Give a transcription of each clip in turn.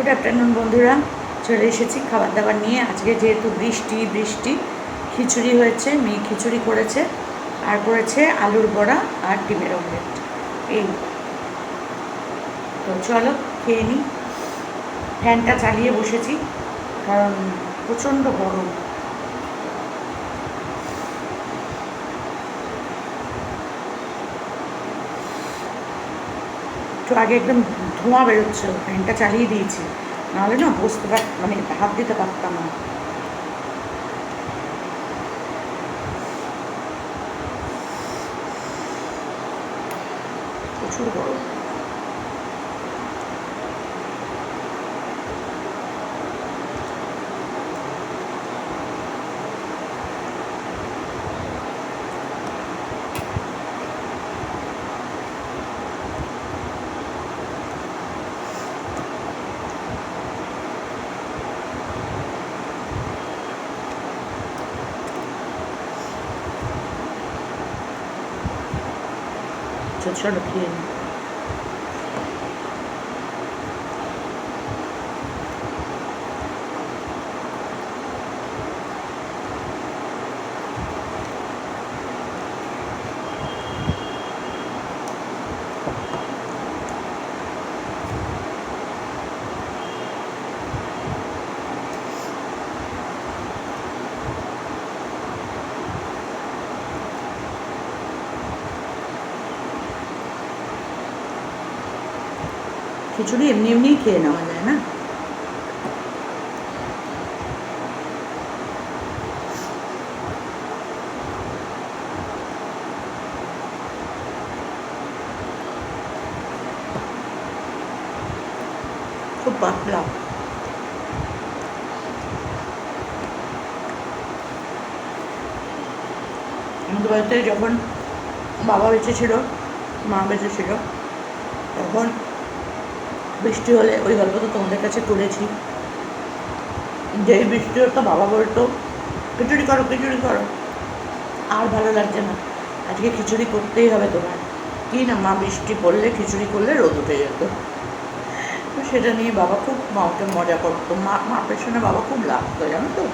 Good afternoon বন্ধুরা, চলে এসেছি খাবার দাবার নিয়ে। আজকে যেহেতু বৃষ্টি খিচুড়ি হয়েছে, মেয়ে খিচুড়ি করেছে আর করেছে আলুর বড়া আর ডিমের অমলেট। এই তো চলো খেয়ে নিই। ফ্যানটা চালিয়ে বসেছি কারণ প্রচণ্ড গরম। তো আগে একদম ধোঁয়া বেরোচ্ছিল, ফ্যানটা চালিয়ে দিয়েছি, নাহলে না বসতে মানে হাত দিতে পারতাম না। প্রচুর গরম। চলো খেয়ে নিই। খিচুড়ি এমনি এমনিই খেয়ে নেওয়া যায় না। খুব পাতলা। আমাদের বাড়িতে যখন বাবা বেঁচে ছিল, মা বেঁচে ছিল, তখন বৃষ্টি হলে ওই গল্প তো তোমাদের কাছে করেছি, যেই বৃষ্টি হতো বাবা বলতো খিচুড়ি করো খিচুড়ি করো। আর ভালো লাগছে না, আজকে খিচুড়ি করতেই হবে তোমার। কি না মা, বৃষ্টি পড়লে খিচুড়ি করলে রোদ উঠে যেত। তো সেটা নিয়ে বাবা খুব মাকে মজা করতো, মা পেছনে বাবা খুব লাগতো, জানো তো।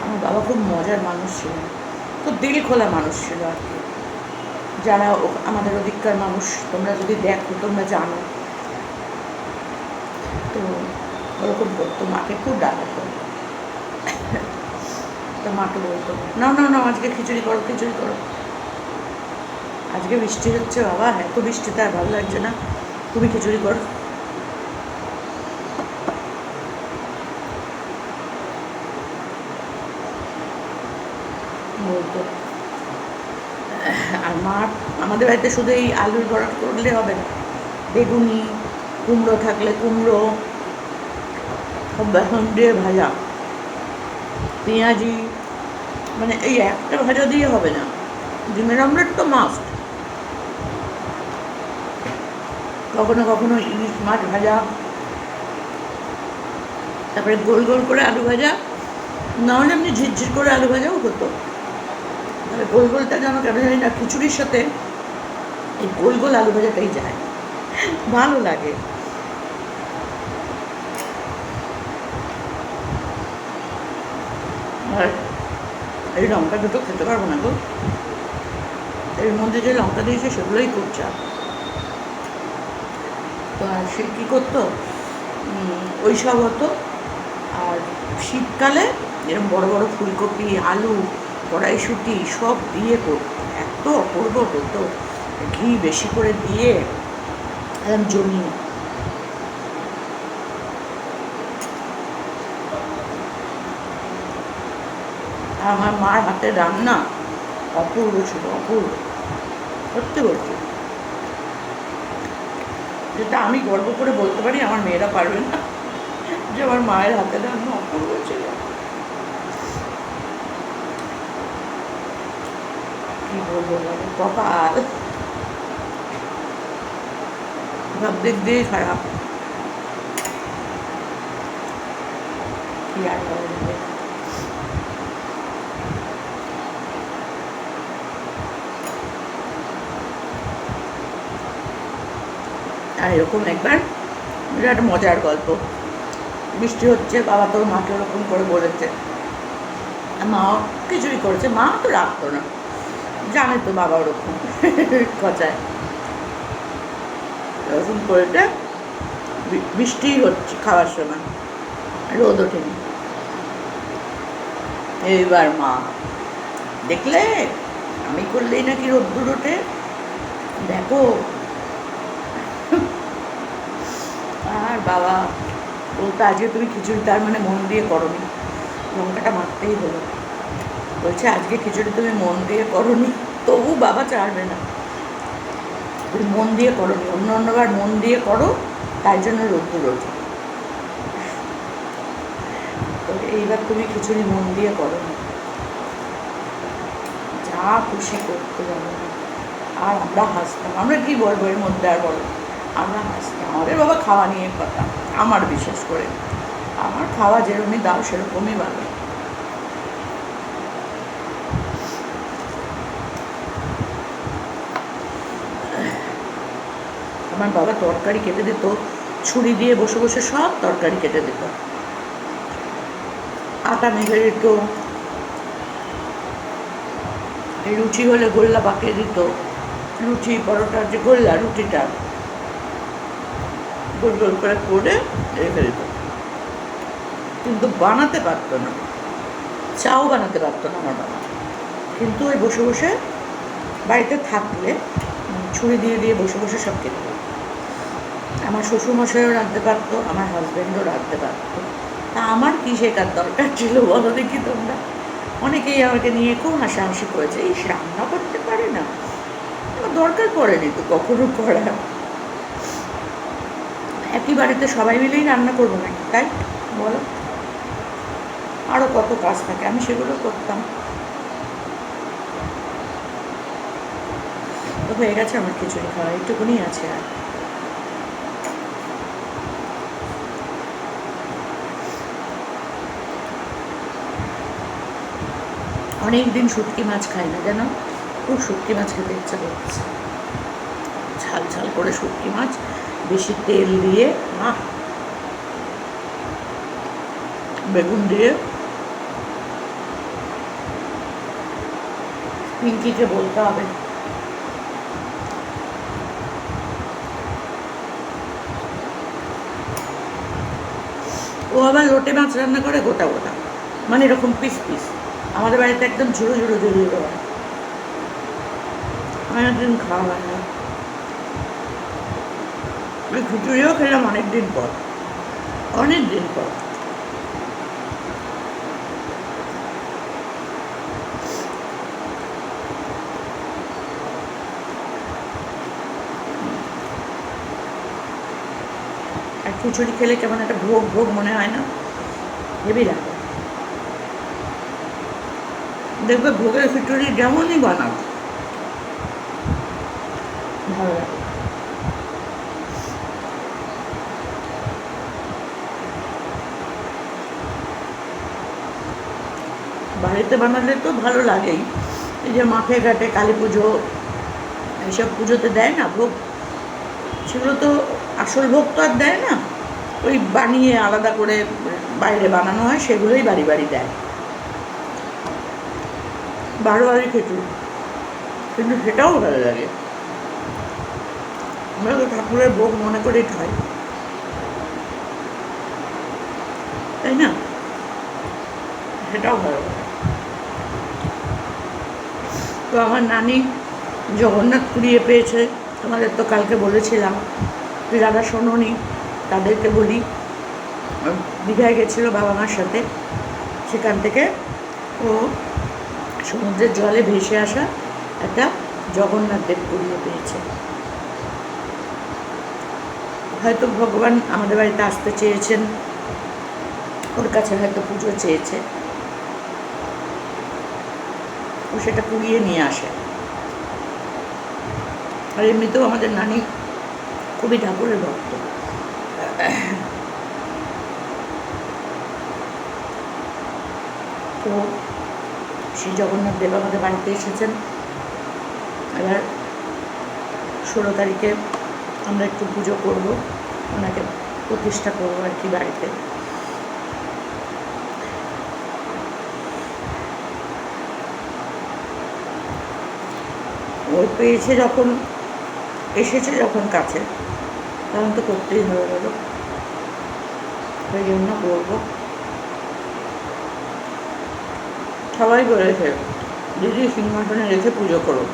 আমার বাবা খুব মজার মানুষ ছিল, খুব দিল খোলা মানুষ ছিল আর কি। যারা আমাদের ওদিককার মানুষ, তোমরা যদি দেখো তোমরা জানো। তো ওরকম করতো, মাকে খুব ডাকাতো। তো মাকে বলতো না না না, আজকে খিচুড়ি করো খিচুড়ি করো। আজকে বৃষ্টি হচ্ছে বাবা, এত বৃষ্টিতে আর ভালো লাগছে না, তুমি খিচুড়ি করো। বলতো। আর মা আমাদের বাড়িতে শুধু এই আলুর বড়া করলে হবে না, বেগুনি, কুমড়ো থাকলে কুমড়ো, সব বেসন দিয়ে ভাজা, পেঁয়াজি, মানে এই একটা ভাজা দিয়ে হবে না, ডিমের অমলেট তো মাস্ট। কখনো কখনো ইলিশ মাছ ভাজা, তারপরে গোল গোল করে আলু ভাজা, নাহলে এমনি ঝিরঝির করে আলু ভাজাও হতো। তাহলে গোল গোলটা যেন কেন জানি না খিচুড়ির সাথে এই গোল গোল আলু ভাজাটাই যায়, ভালো লাগে। আর এই লঙ্কা দুটো খেতে পারবো না গো, এর মধ্যে যে লঙ্কা দিয়েছে সেগুলোই খুব চাপ। তো আর সে কী করতো, ওই সব হতো। আর শীতকালে এরকম বড় বড় ফুলকপি, আলু, কড়াইশুঁটি সব দিয়ে করতো, এত অপূর্ব হতো, ঘি বেশি করে দিয়ে একদম জমিয়ে। আমার মার হাতের রান্না অপূর্ব ছিল, অপূর্ব, সত্যি বলছি। যেটা আমি গর্ব করে বলতে পারি, আমার মেয়েরা পারবে না, যে আমার মায়ের হাতের রান্না অপূর্ব ছিল। কি বলবো, কপাল সব দিক দিয়েই খারাপ, কি আর করা যাবে। আর এরকম একবার বিরাট মজার গল্প। বৃষ্টি হচ্ছে, বাবা তো মাকে ওরকম করে বলেছে, মা খিচুড়ি করেছে, মা তো রাখতো না, জানে তো বাবা ওরকম খচায়, এরকম করেছে। বৃষ্টি হচ্ছে খাওয়ার সময়, রোদ ওঠেনি। এইবার মা দেখলে আমি করলেই নাকি রোদ্দুর ওঠে, দেখো। আর বাবা বলতো আজকে তুমি খিচুড়ি তার মানে মন দিয়ে করোনি, লঙ্কাটা মারতেই হলো। বলছে আজকে খিচুড়ি তুমি মন দিয়ে করোনি, তবু বাবা ছাড়বে না, তুমি মন দিয়ে করোনি, অন্যবার মন দিয়ে করো, তাই জন্য রোদ্দুর ওঠে। তো এইবার তুমি খিচুড়ি মন দিয়ে করো না, যা খুশি করতে যাবো। আর আমরা হাসতাম, আমরা কি বলবো এর মধ্যে আর বলো, আমরা হাসতাম। আমাদের বাবা খাওয়া নিয়ে কথা, আমার বিশেষ করে আমার খাওয়া যেরকমই দাও সেরকমই ভালো। আমার বাবা তরকারি কেটে দিত, ছুরি দিয়ে বসে বসে সব তরকারি কেটে দিত, আটা মেখে দিত, লুচি হলে গোল্লা পাকিয়ে দিত, লুচি পরোটার যে গোল্লা, রুটিটা গোল গোল করে করে রেখে দিত। কিন্তু বানাতে পারতো না, চাও বানাতে পারতো না আমার বাবা, কিন্তু ওই বসে বসে বাড়িতে থাকলে ছুরি দিয়ে দিয়ে বসে বসে সব কেটে দিত। আমার শ্বশুরমশাইও রাঁধতে পারতো, আমার হাজব্যান্ডও রাঁধতে পারতো, তা আমার কী শেখার দরকার ছিল বলো দেখি তোমরা? অনেকেই আমাকে নিয়ে খুব হাসাহাসি করেছে, এই রান্না করতে পারে না, আমার দরকার পড়েনি তো কখনো করার। একই বাড়িতে সবাই মিলেই রান্না করবো নাকি, তাই বলো? আরও কত কাজ থাকে, আমি সেগুলো করতাম। তো হয়ে গেছে আমার খিচুড়ি খাওয়া, একটুকুনি আছে। আর অনেক দিন শুটকি মাছ খাই না, যেন খুব শুটকি মাছ খেতে ইচ্ছা করছে, ঝাল ঝাল করে শুটকি মাছ, বেশি তেল দিয়ে, বেগুন দিয়ে। পিঙ্কিকে বলতে হবে, ও আবার লোটে মাছ রান্না করে গোটা গোটা, মানে এরকম পিস পিস। আমাদের বাড়িতে একদম ঝুড়ো ঝুড়ো ঝুড়ো ঝুড়ো হয়, আমার একদিন খাওয়া হয় না। ওই খিচুড়িও খেলাম অনেক দিন পর, অনেক দিন পর। আর খিচুড়ি খেলে কেমন একটা ভোগ ভোগ মনে হয় না, হেবি লাগে। দেখবে ভোগের খিচুড়ি যেমনই বানাও ভালো লাগে। বাড়িতে বানালে তো ভালো লাগেই, এই যে মাঠে ঘাটে কালী পুজো এইসব পুজোতে দেয় না ভোগ, সেগুলো তো আসল ভোগ তো আর দেয় না, ওই বানিয়ে আলাদা করে বাইরে বানানো হয়, সেগুলোই বাড়ি বাড়ি দেয়, বারোয়ারি খিচুড়ি, কিন্তু সেটাও ভালো লাগে। আমরা তো ঠাকুরের ভোগ মনে করেই খাই, তাই না? সেটাও ভালো লাগে। তো আমার নানি জগন্নাথ কুড়িয়ে পেয়েছে, তোমাদের তো কালকে বলেছিলাম, যারা শোনোনি তাদেরকে বলি, দীঘায় গেছিলো বাবা মার সাথে, সেখান থেকে ও সমুদ্রের জলে ভেসে আসা একটা জগন্নাথ দেব কুড়িয়ে পেয়েছে। হয়তো ভগবান আমাদের বাড়িতে আসতে চেয়েছেন, ওর কাছে হয়তো পুজো চেয়েছে, ও সেটা কুড়িয়ে নিয়ে আসে। আর এমনিতেও আমাদের নানি খুবই ঠাকুরের ভক্ত। তো শ্রী জগন্নাথ দেব আমাদের বাড়িতে এসেছেন। এবার 16 তারিখে আমরা একটু পুজো করবো, ওনাকে প্রতিষ্ঠা করবো আর কি বাড়িতে। ওই পেয়েছে যখন, এসেছে যখন কাছে, তখন তো করতেই হবে বলো। ওই জন্য করবো। সবাই বলেছে দিদি সিংহাসনে রেখে পুজো করো।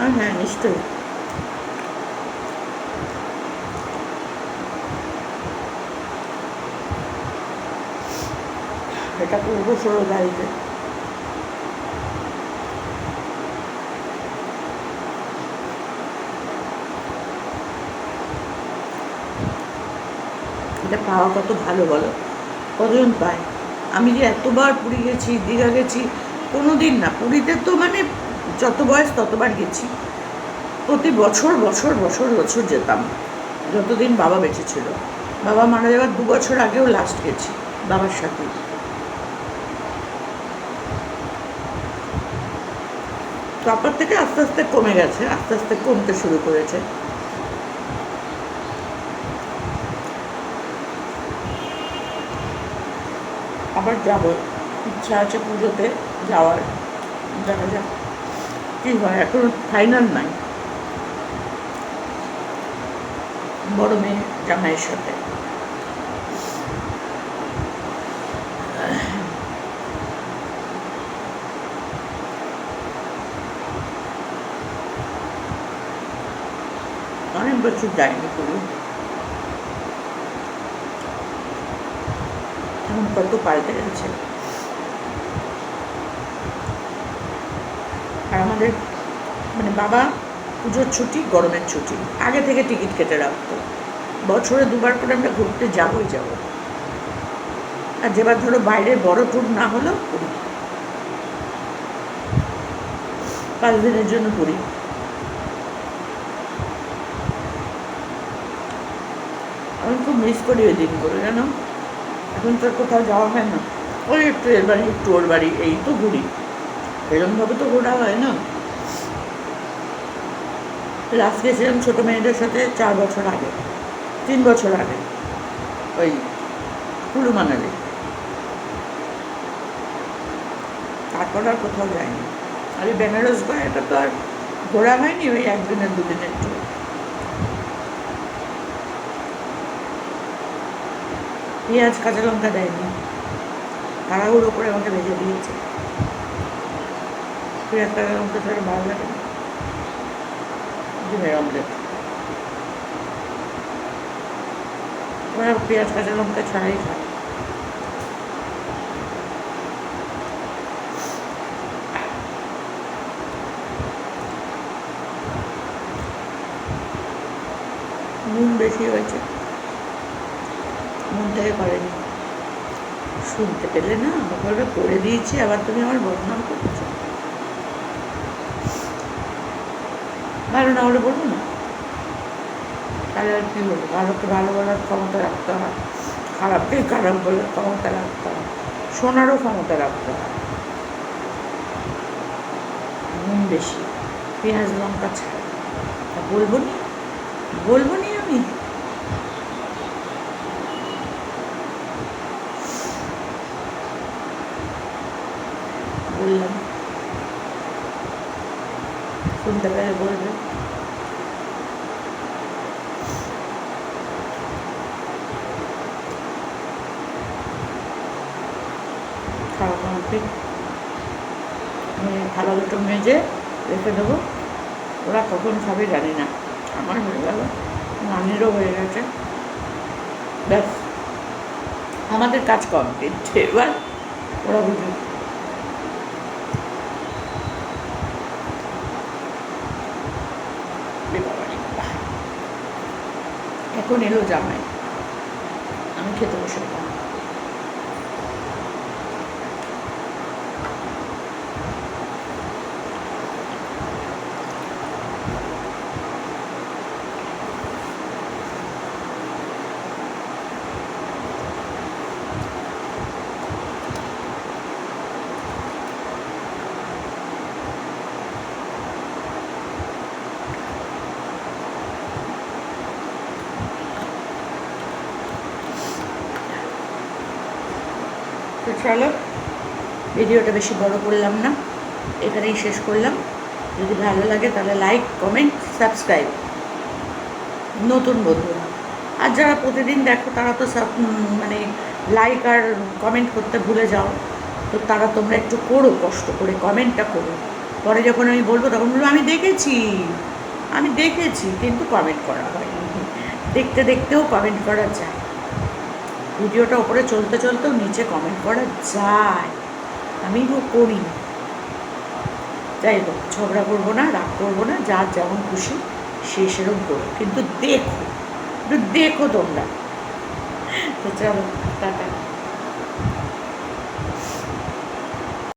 আর হ্যাঁ, নিশ্চয়ই। এটা করবো 16 তারিখে। এটা পাওয়া কত ভালো বলো, কতজন পায়। আমি যে এতবার পুরী গেছি, দীঘা গেছি, কোনো দিন না। পুরীতে তো মানে যত বয়স ততবার গেছি, প্রতি বছর বছর বছর বছর যেতাম, যতদিন বাবা বেঁচে ছিল। বাবা মারা যাওয়ার 2 বছর আগেও লাস্ট গেছি বাবার সাথে। তারপর থেকে আস্তে আস্তে কমে গেছে, আস্তে আস্তে কমতে শুরু করেছে। আবার যাব, ইচ্ছা আছে পুজোতে যাওয়ার, দেখা যাক কী হয়, এখন ফাইনাল নাই। বড় মেয়ে জামাইয়ের সাথে। অনেক বছর যায়নি পুরী, এখন কত পাল্টে গেছে। আর আমাদের মানে বাবা পুজোর ছুটি, গরমের ছুটি আগে থেকে টিকিট কেটে রাখতো। বছরে 2বার করে আমরা ঘুরতে যাবই যাব। আর যেবার ধরো বাইরের বড় ট্যুর না হলেও পুরী, 5 দিনের জন্য পুরী। আমি খুব মিস করি ওই দিনগুলো, জানো। এখন তো কোথাও যাওয়া হয় না, ওই একটু এর বাড়ি একটু ওর বাড়ি, এই তো ঘুরি। এরকমভাবে তো ঘোরা হয় না। লাস্ট গেছিলাম ছোটো মেয়েদের সাথে 4 বছর আগে, 3 বছর আগে, ওই কুলু মানালি। তারপর আর কোথাও যায়নি। আর এই বেনারস গয়া, এটা তো আর ঘোরা হয়নি, ওই 1 দিনের 2 দিনের ট্যুর। পেঁয়াজ কাঁচা লঙ্কা দেয়নি, তাড়াহুড়ো করে আমাকে ভেজে দিয়েছে। পেঁয়াজ কাঁচা লঙ্কা ছাড়া ভালো লাগে না। ডিমের অমলেট ওরা পেঁয়াজ কাঁচা লঙ্কা ছাড়াই খায়। নুন বেশি হয়েছে, নুন থেকে করেনি। শুনতে পেলে না, আমাকে করে দিয়েছি, আবার তুমি আমার বদনাম করছো। ভালো না হলে বলবো না, তাহলে আর কী বলবো। ভালোকে ভালো বলার ক্ষমতা রাখতে হয়, খারাপকে খারাপ বলার ক্ষমতা রাখতে হয়, শোনারও ক্ষমতা রাখতে হয়। নুন বেশি, পেঁয়াজ লঙ্কা ছাড়া। তা বলবো নি, বলবো নি আমি। বললাম, শুনতে পেলে বলবে। খাওয়া কমপ্লিট, থালা দুটো মেজে রেখে দেবো। ওরা কখন খাবে জানি না। আমার হয়ে গেল, নানিরও হয়ে গেছে, ব্যাস আমাদের কাজ কমপ্লিট। এবার ওরা বুঝুক। এখন এলো জামাই, আমি খেতে বসে গেলাম। তো চলো, ভিডিওটা বেশি বড় করলাম না, এখানেই শেষ করলাম। যদি ভালো লাগে তাহলে লাইক, কমেন্ট, সাবস্ক্রাইব। নতুন বন্ধুরা, আর যারা প্রতিদিন দেখো তারা তো সব মানে লাইক আর কমেন্ট করতে ভুলে যাও। তো তারা তোমরা একটু করো, কষ্ট করে কমেন্টটা করো। পরে যখন আমি বলবো তখন বলবো আমি দেখেছি কিন্তু কমেন্ট করা হয়নি। দেখতে দেখতেও কমেন্ট করা যায়, ভিডিওটা ওপরে চলতে চলতেও নিচে কমেন্ট করা যায়, আমিও করি। যাই হোক, ঝগড়া করবো না, রাগ করবো না, যার যেমন খুশি সে সেরকম করো, কিন্তু দেখো, একটু দেখো তোমরা। তো চলো, টাটা।